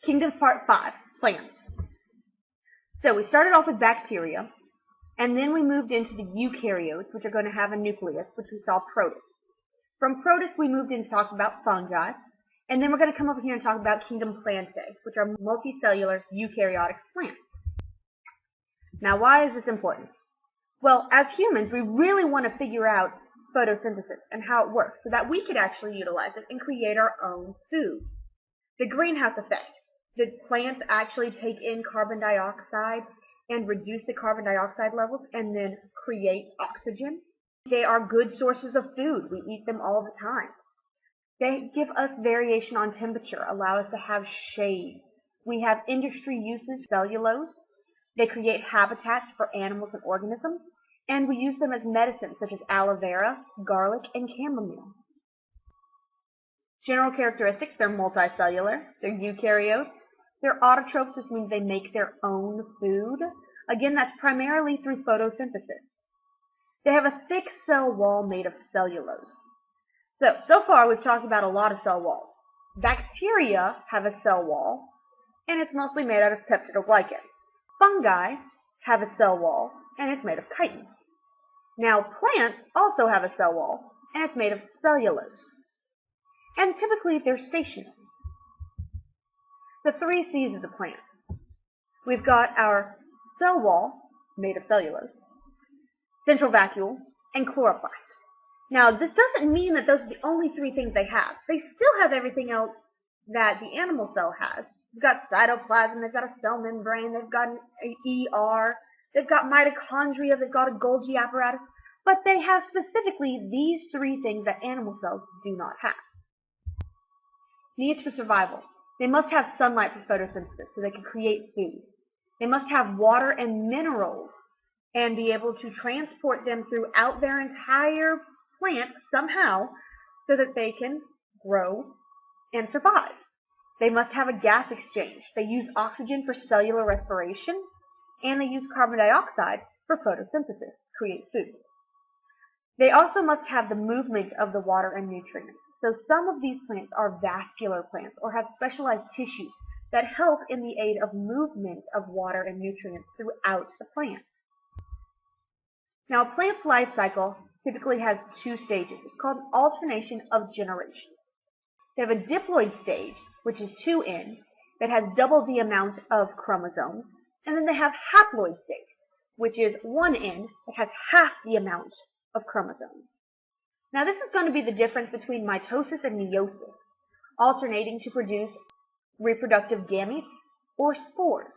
Kingdoms Part 5, Plants. So we started off with bacteria, and then we moved into the eukaryotes, which are going to have a nucleus, which we saw protists. From protists, we moved into talking about fungi, and then we're going to come over here and talk about Kingdom Plantae, which are multicellular eukaryotic plants. Now, why is this important? Well, as humans, we really want to figure out photosynthesis and how it works so that we could actually utilize it and create our own food. The greenhouse effect. The plants actually take in carbon dioxide and reduce the carbon dioxide levels and then create oxygen. They are good sources of food. We eat them all the time. They give us variation on temperature, allow us to have shade. We have industry uses, cellulose. They create habitats for animals and organisms, and we use them as medicines such as aloe vera, garlic, and chamomile. General characteristics, they're multicellular, they're eukaryotes, they're autotrophs, which means they make their own food. Again, that's primarily through photosynthesis. They have a thick cell wall made of cellulose. So far we've talked about a lot of cell walls. Bacteria have a cell wall, and it's mostly made out of peptidoglycan. Fungi have a cell wall, and it's made of chitin. Now, plants also have a cell wall, and it's made of cellulose. And typically, they're stationary. The 3 C's of the plant. We've got our cell wall, made of cellulose, central vacuole, and chloroplast. Now, this doesn't mean that those are the only 3 things they have. They still have everything else that the animal cell has. They've got cytoplasm, they've got a cell membrane, they've got an ER, they've got mitochondria, they've got a Golgi apparatus, but they have specifically these 3 things that animal cells do not have. Needs for survival. They must have sunlight for photosynthesis so they can create food. They must have water and minerals and be able to transport them throughout their entire plant somehow so that they can grow and survive. They must have a gas exchange. They use oxygen for cellular respiration, and they use carbon dioxide for photosynthesis to create food. They also must have the movement of the water and nutrients. So some of these plants are vascular plants or have specialized tissues that help in the aid of movement of water and nutrients throughout the plant. Now, a plant's life cycle typically has 2 stages. It's called alternation of generation. They have a diploid stage, which is 2N, that has double the amount of chromosomes, and then they have haploid stage, which is 1N, that has half the amount of chromosomes. Now, this is going to be the difference between mitosis and meiosis, alternating to produce reproductive gametes or spores.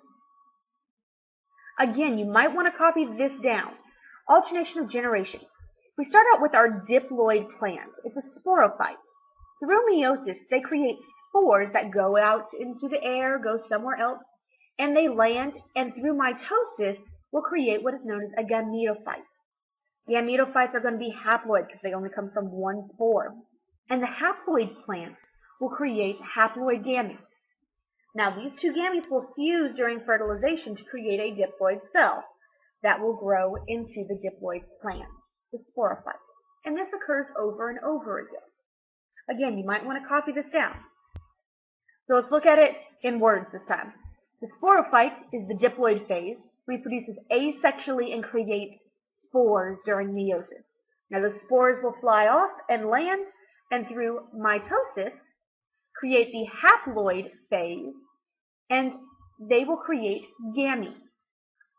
Again, you might want to copy this down. Alternation of generation. We start out with our diploid plant. It's a sporophyte. Through meiosis, they create spores that go out into the air, go somewhere else, and they land, and through mitosis will create what is known as a gametophyte. Gametophytes are going to be haploid because they only come from one spore. And the haploid plant will create haploid gametes. Now, these 2 gametes will fuse during fertilization to create a diploid cell that will grow into the diploid plant, the sporophyte. And this occurs over and over again. Again, you might want to copy this down. So let's look at it in words this time. The sporophyte is the diploid phase, reproduces asexually and creates spores during meiosis. Now the spores will fly off and land, and through mitosis create the haploid phase, and they will create gametes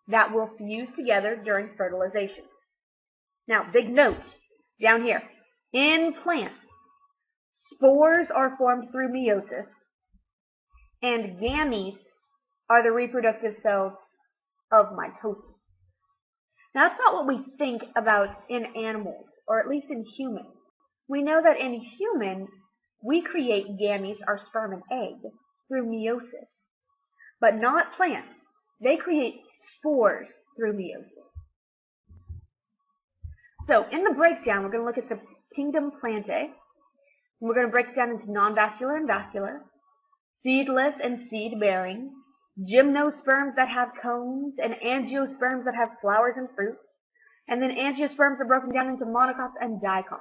that will fuse together during fertilization. Now, big note down here. In plants, spores are formed through meiosis, and gametes are the reproductive cells of mitosis. Now, that's not what we think about in animals, or at least in humans. We know that in humans, we create gametes, our sperm and egg, through meiosis. But not plants. They create spores through meiosis. So, in the breakdown, we're going to look at the Kingdom Plantae. We're going to break it down into non-vascular and vascular, seedless and seed-bearing, gymnosperms that have cones, and angiosperms that have flowers and fruit. And then angiosperms are broken down into monocots and dicots.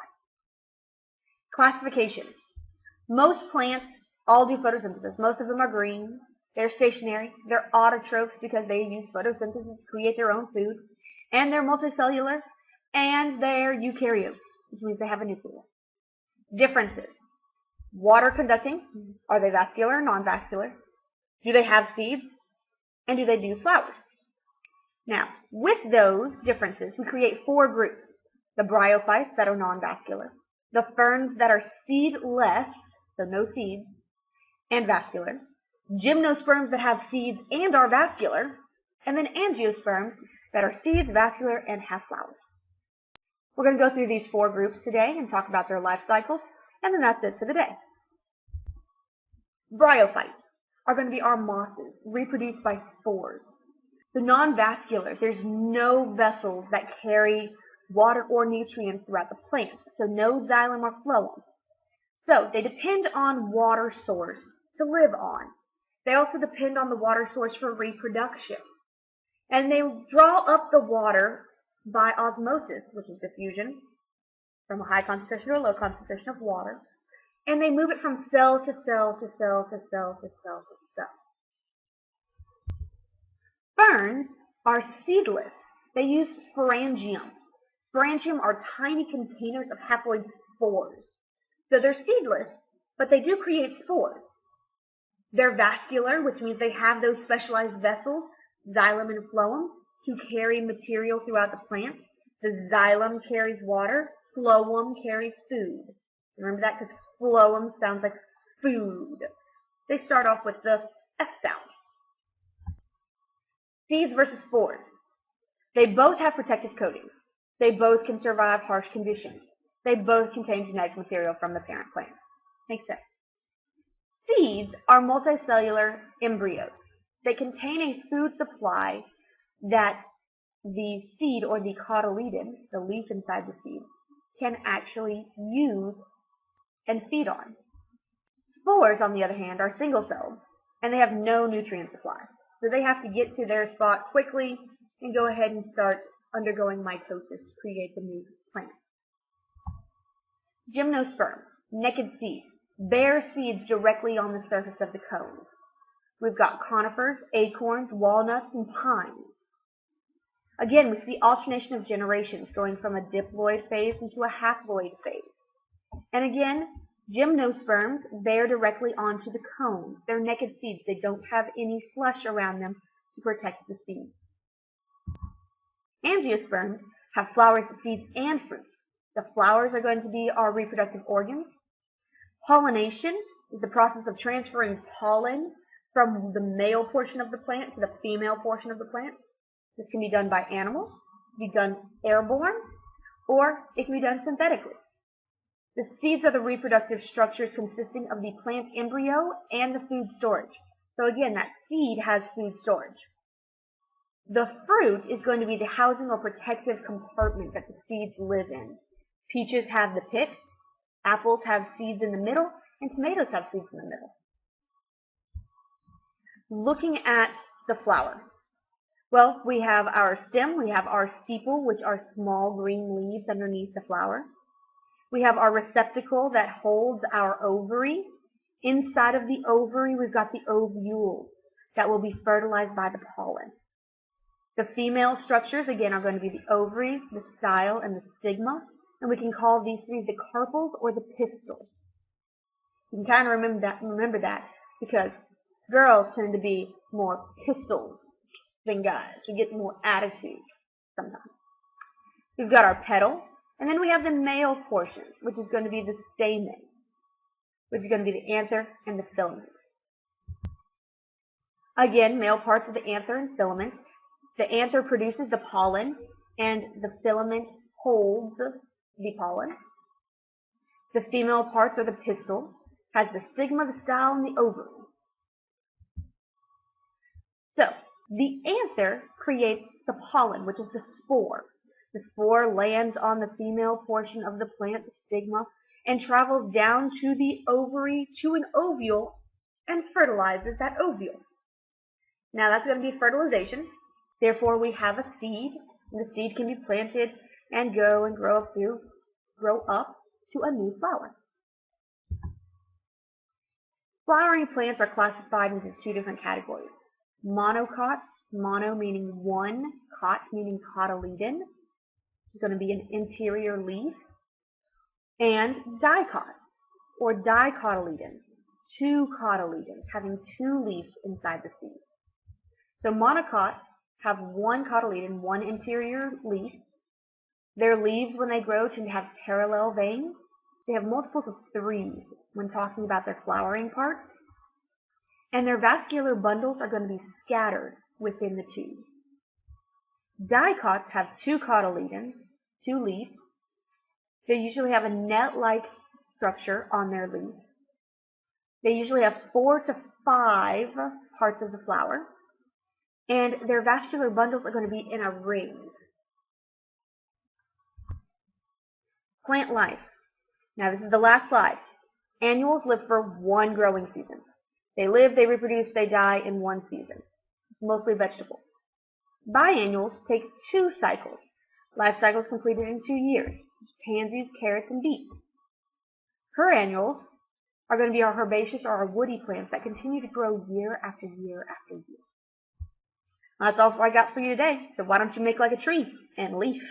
Classification. Most plants all do photosynthesis. Most of them are green. They're stationary, they're autotrophs because they use photosynthesis to create their own food, and they're multicellular, and they're eukaryotes, which means they have a nucleus. Differences. Water conducting, are they vascular or non-vascular? Do they have seeds? And do they do flowers? Now, with those differences, we create 4 groups. The bryophytes that are non-vascular, the ferns that are seedless, so no seeds, and vascular, gymnosperms that have seeds and are vascular, and then angiosperms that are seeds, vascular, and have flowers. We're going to go through these 4 groups today and talk about their life cycles, and then that's it for the day. Bryophytes are going to be our mosses, reproduced by spores. So non-vascular, there's no vessels that carry water or nutrients throughout the plant, so no xylem or phloem. So they depend on water source to live on. They also depend on the water source for reproduction. And they draw up the water by osmosis, which is diffusion, from a high concentration to a low concentration of water, and they move it from cell to cell to cell to cell to cell to cell. Ferns are seedless. They use sporangium. Sporangium are tiny containers of haploid spores. So they're seedless, but they do create spores. They're vascular, which means they have those specialized vessels, xylem and phloem, to carry material throughout the plant. The xylem carries water, phloem carries food. Remember that because phloem sounds like food. They start off with the F sound. Seeds versus spores. They both have protective coatings. They both can survive harsh conditions. They both contain genetic material from the parent plant. Makes sense. Seeds are multicellular embryos. They contain a food supply that the seed or the cotyledon, the leaf inside the seed, can actually use and feed on. Spores, on the other hand, are single-celled, and they have no nutrient supply. So they have to get to their spot quickly and go ahead and start undergoing mitosis to create the new plant. Gymnosperm, naked seeds, bear seeds directly on the surface of the cones. We've got conifers, acorns, walnuts, and pines. Again, we see alternation of generations going from a diploid phase into a haploid phase. And again, gymnosperms bear directly onto the cones. They're naked seeds. They don't have any flesh around them to protect the seeds. Angiosperms have flowers, seeds, and fruits. The flowers are going to be our reproductive organs. Pollination is the process of transferring pollen from the male portion of the plant to the female portion of the plant. This can be done by animals, it can be done airborne, or it can be done synthetically. The seeds are the reproductive structures consisting of the plant embryo and the food storage. So again, that seed has food storage. The fruit is going to be the housing or protective compartment that the seeds live in. Peaches have the pit, apples have seeds in the middle, and tomatoes have seeds in the middle. Looking at the flower. Well, we have our stem, we have our sepal, which are small green leaves underneath the flower. We have our receptacle that holds our ovary. Inside of the ovary, we've got the ovule that will be fertilized by the pollen. The female structures, again, are going to be the ovaries, the style, and the stigma. And we can call these three the carpels or the pistils. You can kind of remember that because girls tend to be more pistils than guys. We get more attitude sometimes. We've got our petal, and then we have the male portion, which is going to be the stamen, which is going to be the anther and the filament. Again, male parts of the anther and filament. The anther produces the pollen, and the filament holds the pollen. The female parts, or the pistil, has the stigma, the style, and the ovary. So, the anther creates the pollen, which is the spore. The spore lands on the female portion of the plant, the stigma, and travels down to the ovary, to an ovule, and fertilizes that ovule. Now that's going to be fertilization. Therefore, we have a seed, and the seed can be planted and grow up to a new flower. Flowering plants are classified into two different categories. Monocots, mono meaning one, cot meaning cotyledon, it's going to be an interior leaf, and dicots, or dicotyledons, two cotyledons, having two leaves inside the seed. So monocots have one cotyledon, one interior leaf. Their leaves, when they grow, tend to have parallel veins. They have multiples of 3 when talking about their flowering parts. And their vascular bundles are going to be scattered within the tubes. Dicots have two cotyledons, two leaves. They usually have a net-like structure on their leaf. They usually have 4 to 5 parts of the flower. And their vascular bundles are going to be in a ring. Plant life. Now this is the last slide. Annuals live for one growing season. They live, they reproduce, they die in one season. It's mostly vegetables. Biennials take 2 cycles. Life cycles completed in 2 years. Pansies, carrots, and beets. Perennials are going to be our herbaceous or our woody plants that continue to grow year after year after year. That's all I got for you today. So why don't you make like a tree and leaf?